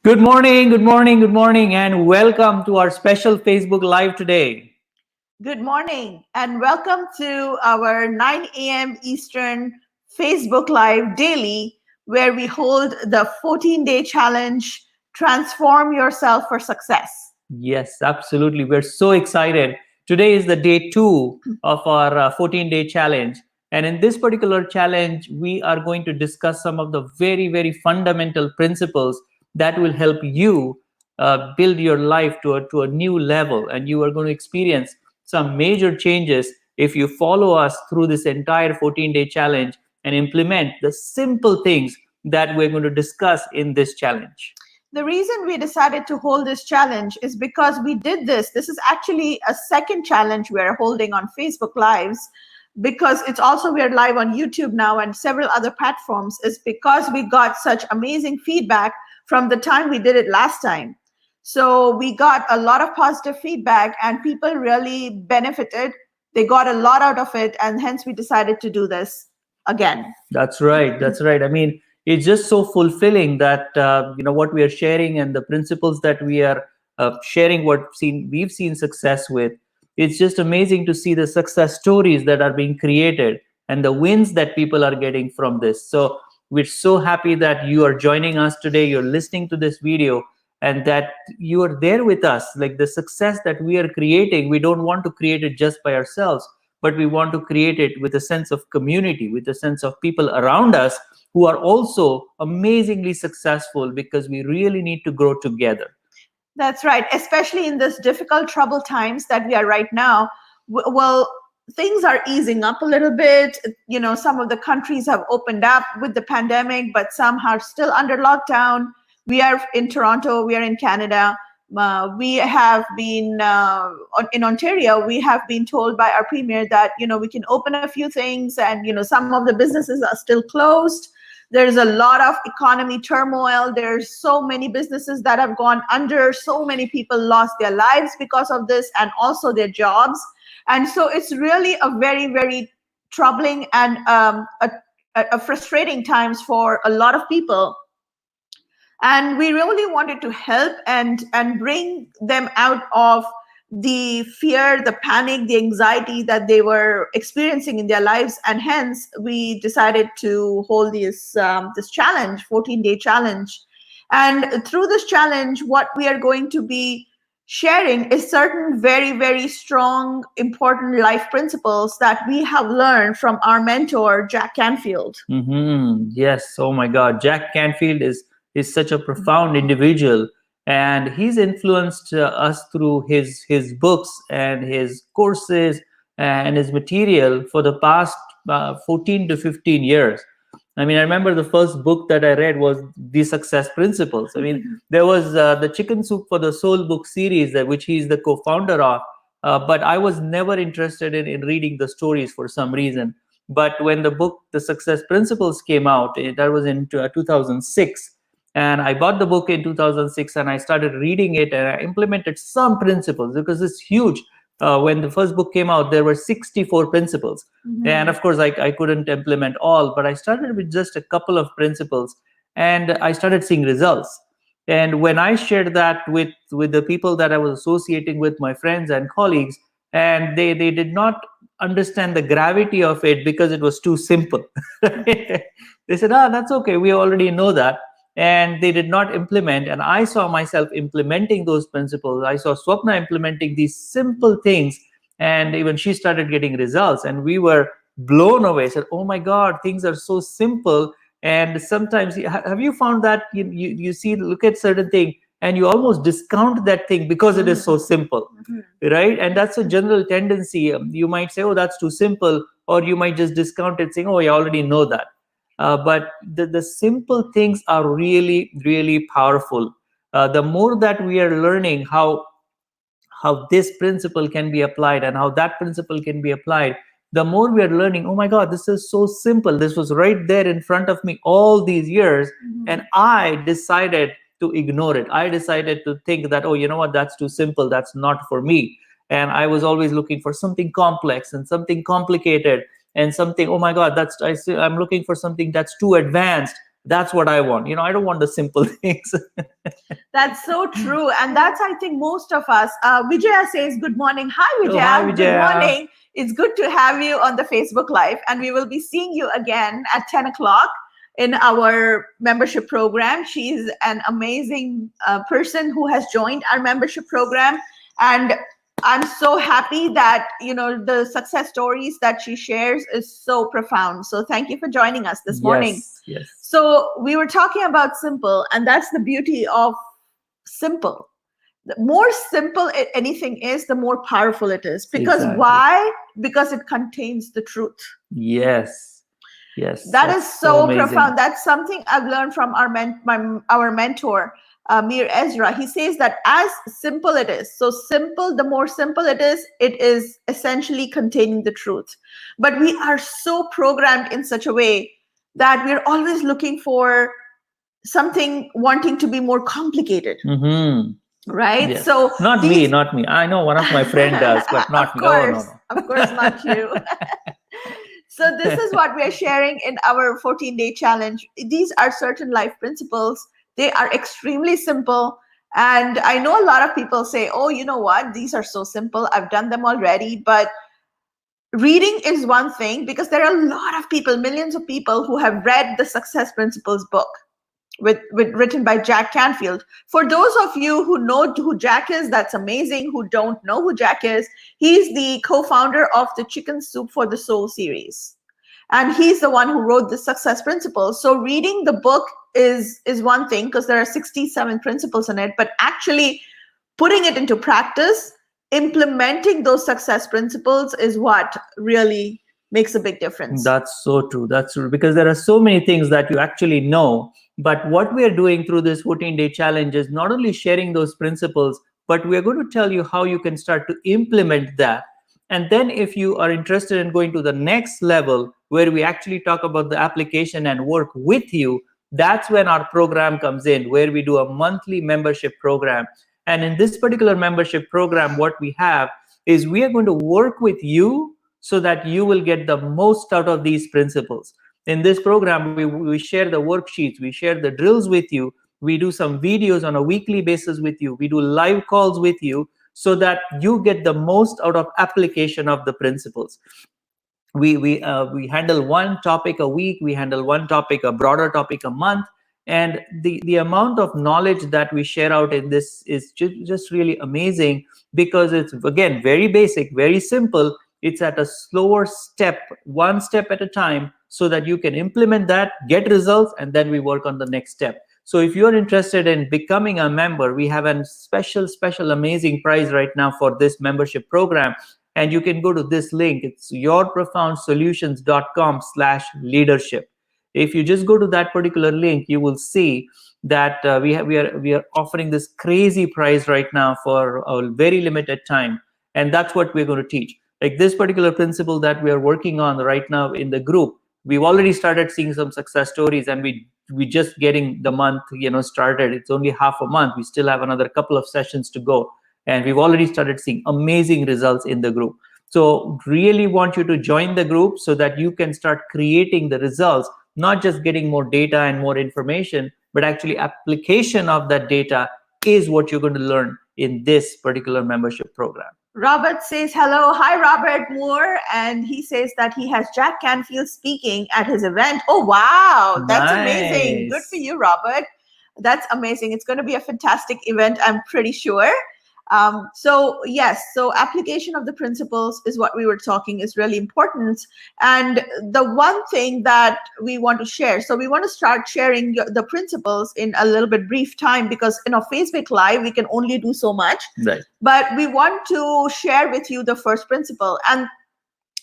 Good morning, good morning, good morning, and welcome to our special Facebook Live today. Good morning and welcome to our 9 a.m. Eastern Facebook Live daily, where we hold the 14-day challenge Transform Yourself for Success. Yes, absolutely. We're so excited. Today is the day two of our 14-day challenge. And in this particular challenge, we are going to discuss some of the very, very fundamental principles that will help you build your life to a new level. And you are going to experience some major changes if you follow us through this entire 14-day challenge and implement the simple things that we're going to discuss in this challenge. The reason we decided to hold this challenge is because we did this. This is actually a second challenge we're holding on Facebook Lives, because it's also we're live on YouTube now and several other platforms, is because we got such amazing feedback from the time we did it last time. So we got a lot of positive feedback and people really benefited. They got a lot out of it, and hence we decided to do this again. That's right. That's right. I mean, it's just so fulfilling that what we are sharing and the principles that we are sharing, we've seen success with. It's just amazing to see the success stories that are being created and the wins that people are getting from this. So we're so happy that you are joining us today. You're listening to this video, and that you are there with us. Like the success that we are creating, we don't want to create it just by ourselves, but we want to create it with a sense of community, with a sense of people around us who are also amazingly successful, because we really need to grow together. That's right, especially in this difficult, troubled times that we are right now. Well, things are easing up a little bit. You know, some of the countries have opened up with the pandemic, but some are still under lockdown. We are in Toronto, we are in Canada. We have been in Ontario. We have been told by our premier that we can open a few things, and some of the businesses are still closed. There's a lot of economy turmoil. There's so many businesses that have gone under. So many people lost their lives because of this, and also their jobs. And so it's really a very, very troubling and a frustrating times for a lot of people. And we really wanted to help and bring them out of the fear, the panic, the anxiety that they were experiencing in their lives. And hence we decided to hold this challenge, 14-day challenge. And through this challenge, what we are going to be sharing is certain very, very strong, important life principles that we have learned from our mentor, Jack Canfield. Yes. Oh my God. Jack Canfield is such a profound individual, and he's influenced us through his books and his courses and his material for the past 14 to 15 years. I mean, I remember the first book that I read was The Success Principles. I mean, there was the Chicken Soup for the Soul book series, which he's the co-founder of, but I was never interested in reading the stories for some reason. But when the book The Success Principles came out, that was in 2006. And I bought the book in 2006, and I started reading it, and I implemented some principles because it's huge. When the first book came out, there were 64 principles. And of course, I couldn't implement all, but I started with just a couple of principles, and I started seeing results. And when I shared that with the people that I was associating with, my friends and colleagues, and they did not understand the gravity of it because it was too simple. They said, that's okay, we already know that. And they did not implement. And I saw myself implementing those principles. I saw Swapna implementing these simple things, and even she started getting results. And we were blown away. Said, "Oh my God, things are so simple." And sometimes, have you found that you see, look at certain thing, and you almost discount that thing because it is so simple, right? And that's a general tendency. You might say, "Oh, that's too simple," or you might just discount it, saying, "Oh, I already know that." But the simple things are really, really powerful. The more that we are learning how this principle can be applied and how that principle can be applied, the more we are learning, oh my God, this is so simple. This was right there in front of me all these years. And I decided to ignore it. I decided to think that, oh, you know what, that's too simple. That's not for me. And I was always looking for something complex and something complicated and something, oh my God, I'm looking for something that's too advanced, That's what I want. I don't want the simple things. That's so true. And that's, I think, most of us. Vijaya says, good morning. Hi, Oh, hi, Vijaya. Good Vijaya. morning. It's good to have you on the Facebook Live. And we will be seeing you again at 10 o'clock in our membership program. She's an amazing person who has joined our membership program. And I'm so happy that, the success stories that she shares is so profound. So thank you for joining us this morning. Yes. So we were talking about simple, and that's the beauty of simple. The more simple anything is, the more powerful it is. Because Exactly. why? Because it contains the truth. Yes. That is so amazing. profound. That's something I've learned from our mentor, Mir Ezra. He says that as simple it is, so simple, the more simple it is essentially containing the truth. But we are so programmed in such a way that we're always looking for something, wanting to be more complicated. Mm-hmm. Right? Yes. So not me. I know one of my friend does, but not me. Of course, not you. So this is what we are sharing in our 14-day challenge. These are certain life principles. They are extremely simple. And I know a lot of people say, oh, you know what? These are so simple. I've done them already. But reading is one thing, because there are a lot of people, millions of people who have read the Success Principles book. With written by Jack Canfield. For those of you who know who Jack is, that's amazing. Who don't know who Jack is, he's the co-founder of the Chicken Soup for the Soul series. And he's the one who wrote the Success Principles. So reading the book is one thing, because there are 67 principles in it, but actually putting it into practice, implementing those success principles is what really makes a big difference. That's so true. That's true. Because there are so many things that you actually know. But what we are doing through this 14-day challenge is not only sharing those principles, but we are going to tell you how you can start to implement that. And then if you are interested in going to the next level, where we actually talk about the application and work with you, that's when our program comes in, where we do a monthly membership program. And in this particular membership program, what we have is we are going to work with you so that you will get the most out of these principles. In this program, we share the worksheets, we share the drills with you, we do some videos on a weekly basis with you, we do live calls with you, so that you get the most out of application of the principles. We handle one topic a week, we handle one topic, a broader topic a month, and the amount of knowledge that we share out in this is just really amazing, because it's, again, very basic, very simple. It's at a slower step, one step at a time, so that you can implement that, get results, and then we work on the next step. So if you're interested in becoming a member, we have a special amazing prize right now for this membership program. And you can go to this link. It's yourprofoundsolutions.com/leadership. If you just go to that particular link, you will see that we are offering this crazy prize right now for a very limited time. And that's what we're going to teach. Like this particular principle that we are working on right now in the group, we've already started seeing some success stories, and we just getting the month started. It's only half a month. We still have another couple of sessions to go, and we've already started seeing amazing results in the group. So really want you to join the group so that you can start creating the results, not just getting more data and more information, but actually application of that data is what you're going to learn in this particular membership program. Robert says hello. Hi, Robert Moore. And he says that he has Jack Canfield speaking at his event. Oh, wow. That's amazing. Good for you, Robert. That's amazing. It's going to be a fantastic event, I'm pretty sure. So yes, so application of the principles is what we were talking is really important. And the one thing that we want to share, so we want to start sharing the principles in a little bit brief time, because in a Facebook Live, we can only do so much. Right. But we want to share with you the first principle. And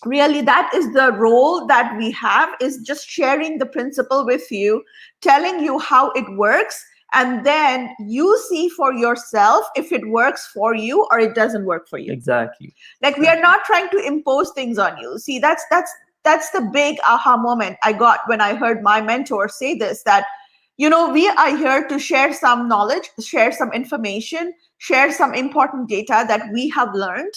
really, that is the role that we have, is just sharing the principle with you, telling you how it works, and then you see for yourself if it works for you or it doesn't work for you. Exactly. Like, we are not trying to impose things on you. See, that's the big aha moment I got when I heard my mentor say this, that we are here to share some knowledge, share some information, share some important data that we have learned.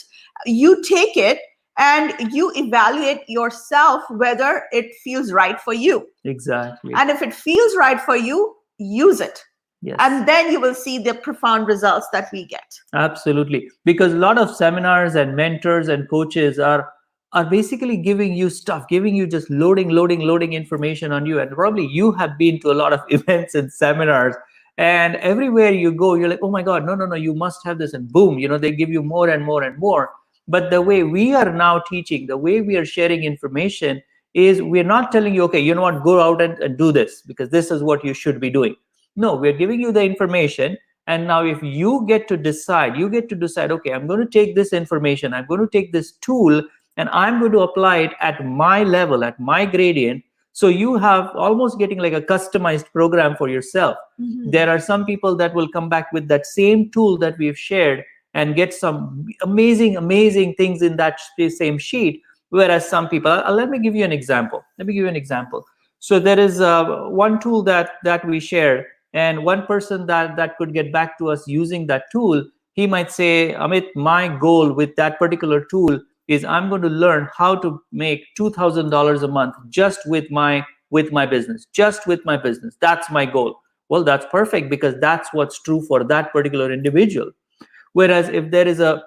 You take it and you evaluate yourself whether it feels right for you. Exactly. And if it feels right for you, use it. Yes. And then you will see the profound results that we get. Absolutely. Because a lot of seminars and mentors and coaches are basically giving you stuff, giving you just loading information on you. And probably you have been to a lot of events and seminars, and everywhere you go, you're like, oh my God, no, you must have this. And boom, they give you more and more and more. But the way we are now teaching, the way we are sharing information is we're not telling you, okay, you know what, go out and do this because this is what you should be doing. No, we're giving you the information. And now if you get to decide, okay, I'm going to take this information, I'm going to take this tool, and I'm going to apply it at my level, at my gradient. So you have almost getting like a customized program for yourself. Mhm. There are some people that will come back with that same tool that we've shared and get some amazing things in that same sheet. Whereas some people, let me give you an example. So there is one tool that we shared, and one person that could get back to us using that tool, he might say, Amit, my goal with that particular tool is I'm going to learn how to make $2,000 a month just with my business, That's my goal. Well, that's perfect, because that's what's true for that particular individual. Whereas if there is a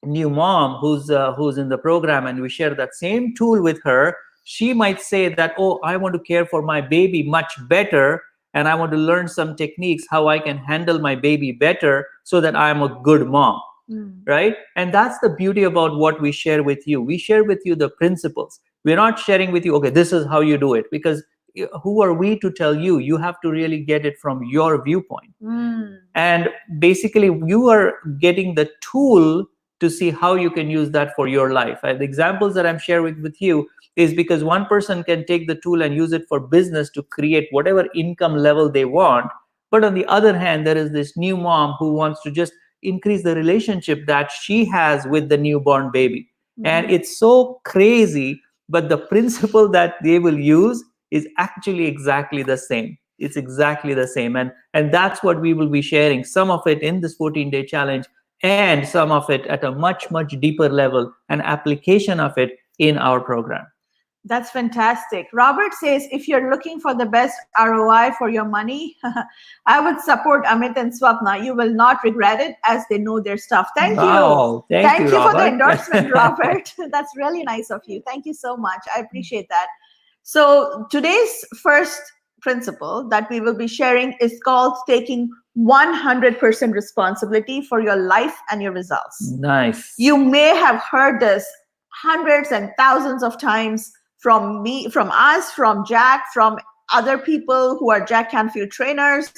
new mom who's in the program and we share that same tool with her, she might say that, oh, I want to care for my baby much better, and I want to learn some techniques how I can handle my baby better so that I'm a good mom. Right? And that's the beauty about what we share with you. We share with you the principles. We're not sharing with you, okay, this is how you do it, because who are we to tell you? You have to really get it from your viewpoint. And basically you are getting the tool to see how you can use that for your life. And the examples that I'm sharing with you is because one person can take the tool and use it for business to create whatever income level they want. But on the other hand, there is this new mom who wants to just increase the relationship that she has with the newborn baby. And it's so crazy, but the principle that they will use is actually exactly the same. It's exactly the same. And that's what we will be sharing, some of it in this 14-day challenge, and some of it at a much deeper level, an application of it in our program. That's fantastic. Robert says, if you're looking for the best ROI for your money, I would support Amit and Swapna. You will not regret it, as they know their stuff. Thank you. Thank you, for the Robert. endorsement, Robert. That's really nice of you. Thank you so much. I appreciate that. So today's first principle that we will be sharing is called taking 100% responsibility for your life and your results. Nice. You may have heard this hundreds and thousands of times from me, from us, from Jack, from other people who are Jack Canfield trainers.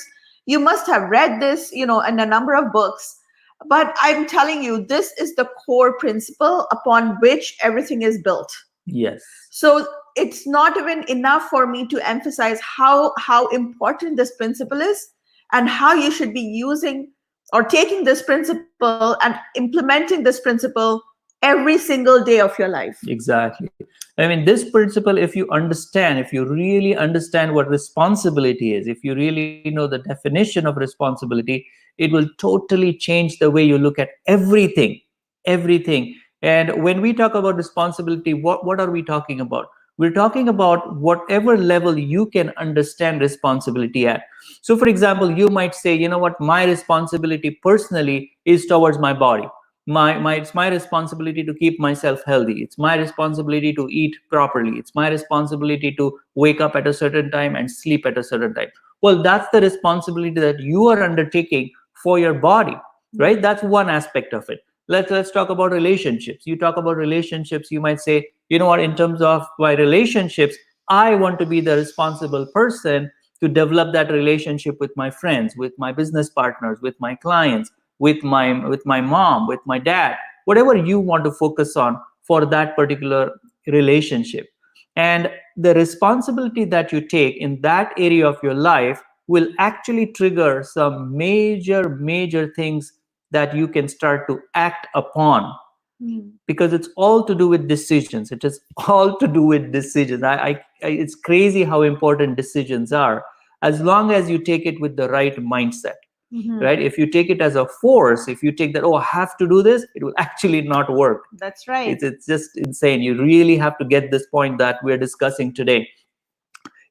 You must have read this, in a number of books. But I'm telling you, this is the core principle upon which everything is built. Yes. So it's not even enough for me to emphasize how important this principle is, and how you should be using or taking this principle and implementing this principle every single day of your life. Exactly. I mean, this principle, if you really understand what responsibility is, if you really know the definition of responsibility, it will totally change the way you look at everything. And when we talk about responsibility, what are we talking about? We're talking about whatever level you can understand responsibility at. So for example, you might say, you know what, my responsibility personally is towards my body. It's my responsibility to keep myself healthy. It's my responsibility to eat properly. It's my responsibility to wake up at a certain time and sleep at a certain time. Well, that's the responsibility that you are undertaking for your body, right? That's one aspect of it. Let's talk about relationships. You talk about relationships, you might say, you know what, in terms of my relationships, I want to be the responsible person to develop that relationship with my friends, with my business partners, with my clients, with my mom, with my dad, whatever you want to focus on for that particular relationship. And the responsibility that you take in that area of your life will actually trigger some major things that you can start to act upon, because it's all to do with decisions. It is all to do with decisions. It's crazy how important decisions are, as long as you take it with the right mindset. Mhm. right? If you take it as a force, if you take that, oh, I have to do this, it will actually not work. That's right. It's just insane. You really have to get this point that we're discussing today.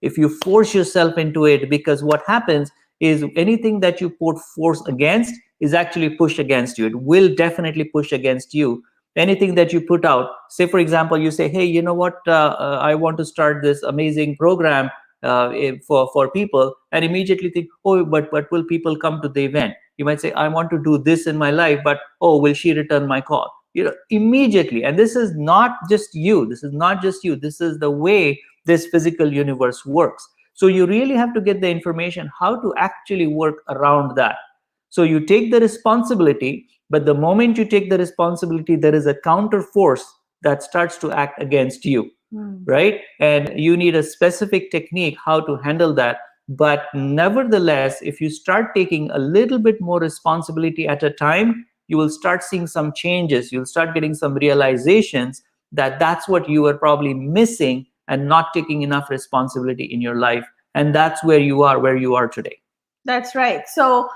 If you force yourself into it, because what happens is anything that you put force against is actually pushed against you. It will definitely push against you. Anything that you put out, say for example, you say, hey, you know what, I want to start this amazing program for people, and immediately think, oh, but will people come to the event? You might say, I want to do this in my life, but oh, will she return my call? Immediately. And this is not just you, this is the way this physical universe works. So you really have to get the information how to actually work around that. So you take the responsibility, but the moment you take the responsibility, there is a counter force that starts to act against you, right? And you need a specific technique how to handle that. But nevertheless, if you start taking a little bit more responsibility at a time, you will start seeing some changes. You'll start getting some realizations that that's what you were probably missing and not taking enough responsibility in your life. And that's where you are today. That's right. So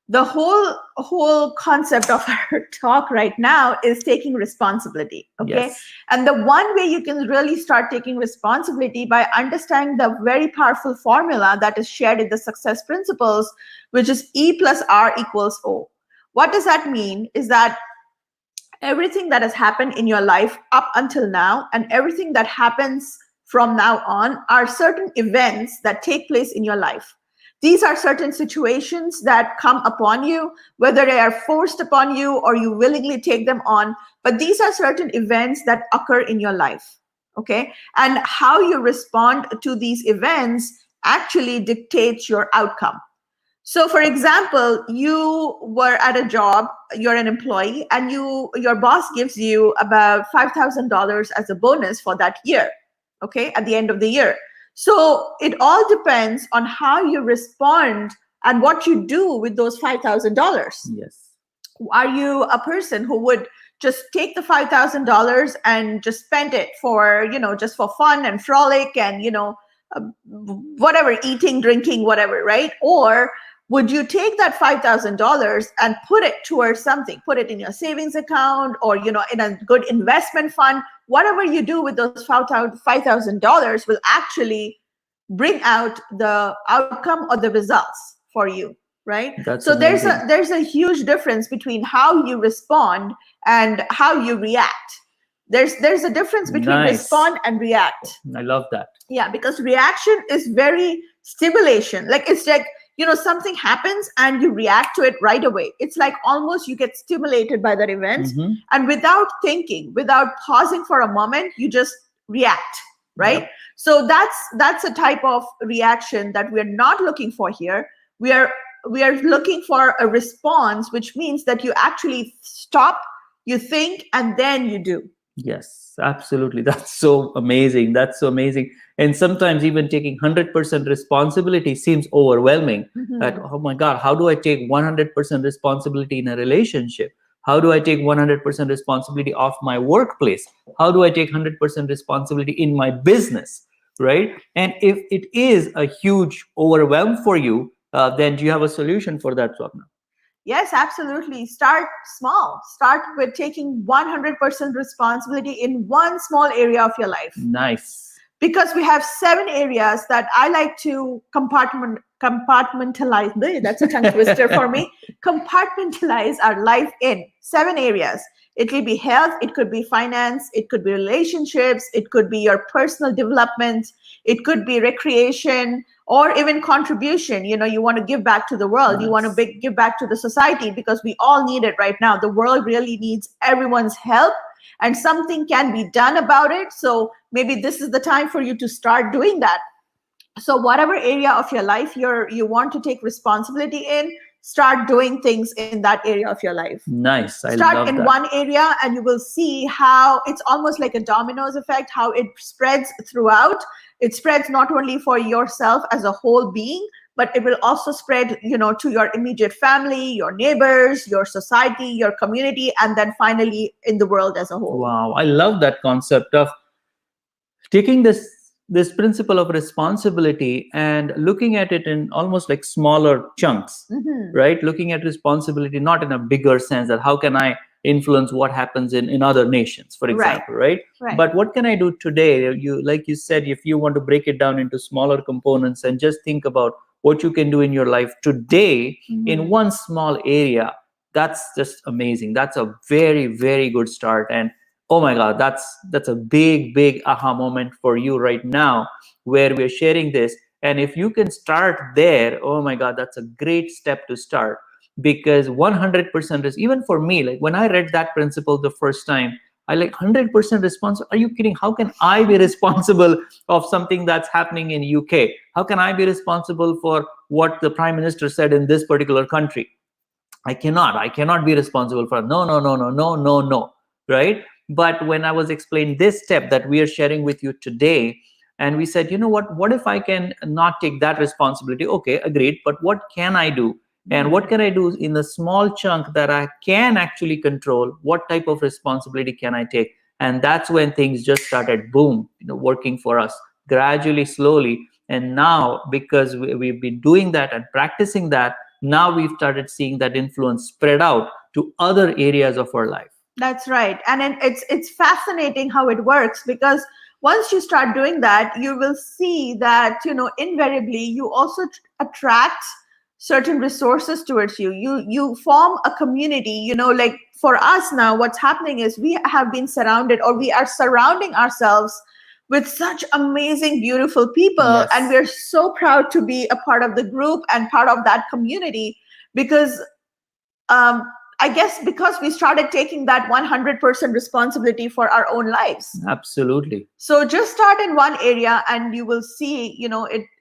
the whole concept of our talk right now is taking responsibility. Okay. Yes. And the one way you can really start taking responsibility by understanding the very powerful formula that is shared in the success principles, which is E plus R equals O. What does that mean? Is that everything that has happened in your life up until now and everything that happens from now on are certain events that take place in your life. These are certain situations that come upon you, whether they are forced upon you or you willingly take them on. But these are certain events that occur in your life. Okay. And how you respond to these events actually dictates your outcome. So, for example, you were at a job, you're an employee, and your boss gives you about $5,000 as a bonus for that year, okay, at the end of the year. So it all depends on how you respond and what you do with those $5,000. Yes. Are you a person who would just take the $5,000 and just spend it for, just for fun and frolic and, whatever, eating, drinking, whatever, right? Or would you take that $5,000 and put it towards something, put it in your savings account or, in a good investment fund? Whatever you do with those $5,000 will actually bring out the outcome or the results for you, right? That's so amazing. there's a huge difference between how you respond and how you react. There's a difference between respond and react. I love that. Yeah, because reaction is very stimulation. Like it's like, something happens and you react to it right away. It's like almost you get stimulated by that event, and without thinking, without pausing for a moment, you just react, right? Yep. So that's a type of reaction that we're not looking for here. We are looking for a response, which means that you actually stop, you think, and then you do. Yes, absolutely. That's so amazing. And sometimes even taking 100% responsibility seems overwhelming. That, oh my God, how do I take 100% responsibility in a relationship? How do I take 100% responsibility of my workplace? How do I take 100% responsibility in my business? Right? And if it is a huge overwhelm for you, then do you have a solution for that, Swapna? Yes, absolutely. Start small. Start with taking 100% responsibility in one small area of your life. Nice. Because we have 7 areas that I like to compartmentalize. That's a tongue twister for me. Compartmentalize our life in 7 areas. It could be health, it could be finance, it could be relationships, it could be your personal development, it could be recreation, or even contribution. You want to give back to the world. Nice. You want to give back to the society, because we all need it right now. The world really needs everyone's help, and something can be done about it. So maybe this is the time for you to start doing that. So whatever area of your life you want to take responsibility in, start doing things in that area of your life. Nice. Start in one area and you will see how it's almost like a dominoes effect, how it spreads throughout. It spreads not only for yourself as a whole being, but it will also spread, to your immediate family, your neighbors, your society, your community, and then finally in the world as a whole. Wow. I love that concept of taking this this principle of responsibility and looking at it in almost like smaller chunks, Mhm. right? Looking at responsibility not in a bigger sense that how can I influence what happens in other nations, for Right, example, right? right. But what can I do today? You, like you said, if you want to break it down into smaller components and just think about what you can do in your life today in Mhm. one small area, that's just amazing. That's a very, very good start. And oh my god, that's a big aha moment for you right now where we're sharing this. And if you can start there, oh my god, that's a great step to start. Because 100% is, even for me, like when I read that principle the first time, I like 100% responsible. Are you kidding? How can I be responsible of something that's happening in UK? How can I be responsible for what the prime minister said in this particular country? I cannot be responsible for. No, no, no, no, no, no, no, right? But when I was explained this step that we are sharing with you today, and we said, you know what if I can not take that responsibility? Okay, agreed, but what can I do? And what can I do in the small chunk that I can actually control? What type of responsibility can I take? And that's when things just started, boom, working for us gradually, slowly. And now, because we've been doing that and practicing that, now we've started seeing that influence spread out to other areas of our life. That's right. And it's fascinating how it works, because once you start doing that, you will see that, invariably you also attract certain resources towards you. You form a community, like for us now, what's happening is we have been surrounded, or we are surrounding ourselves with such amazing, beautiful people. And Yes. we're so proud to be a part of the group and part of that community, because um, I guess because we started taking that 100% responsibility for our own lives. Absolutely. So just start in one area and you will see,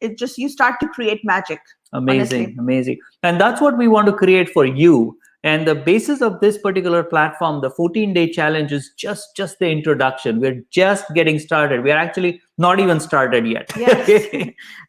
it just, you start to create magic. Amazing, Honestly. amazing. And that's what we want to create for you. And the basis of this particular platform, the 14-day challenge, is just the introduction. We're just getting started. We're actually not even started yet. Yes.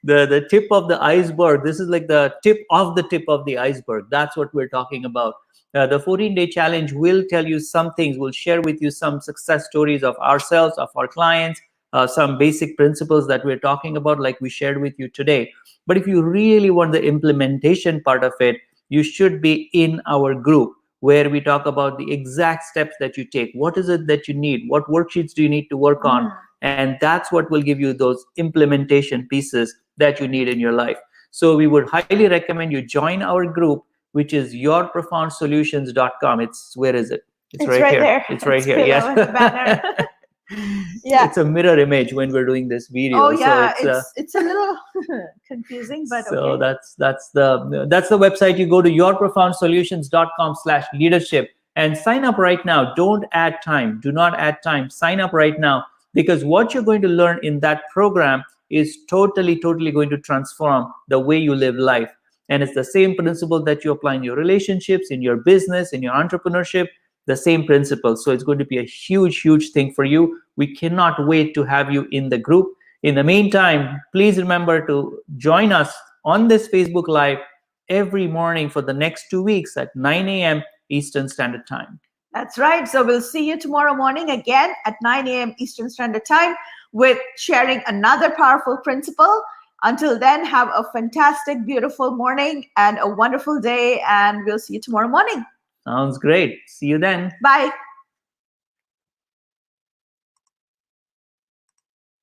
The tip of the iceberg. This is like the tip of the iceberg. That's what we're talking about. The 14-day challenge will tell you some things. We'll share with you some success stories of ourselves, of our clients, some basic principles that we're talking about, like we shared with you today. But if you really want the implementation part of it, you should be in our group where we talk about the exact steps that you take. What is it that you need? What worksheets do you need to work on? And that's what will give you those implementation pieces that you need in your life. So we would highly recommend you join our group, which is yourprofoundsolutions.com. Where is it? It's Right right here. there. It's right here. Below in the banner. Yes. Yeah. It's a mirror image when we're doing this video. Oh yeah, So it's a little confusing, but so okay. that's the website. You go to yourprofoundsolutions.com/leadership and sign up right now. Don't add time. Do not add time. Sign up right now, because what you're going to learn in that program is totally going to transform the way you live life. And it's the same principle that you apply in your relationships, in your business, in your entrepreneurship, the same principle. So it's going to be a huge thing for you. We cannot wait to have you in the group. In the meantime, please remember to join us on this Facebook Live every morning for the next 2 weeks at 9 a.m. Eastern Standard Time. That's right. So we'll see you tomorrow morning again at 9 a.m. Eastern Standard Time with sharing another powerful principle. Until then, have a fantastic, beautiful morning and a wonderful day. And we'll see you tomorrow morning. Sounds great. See you then. Bye.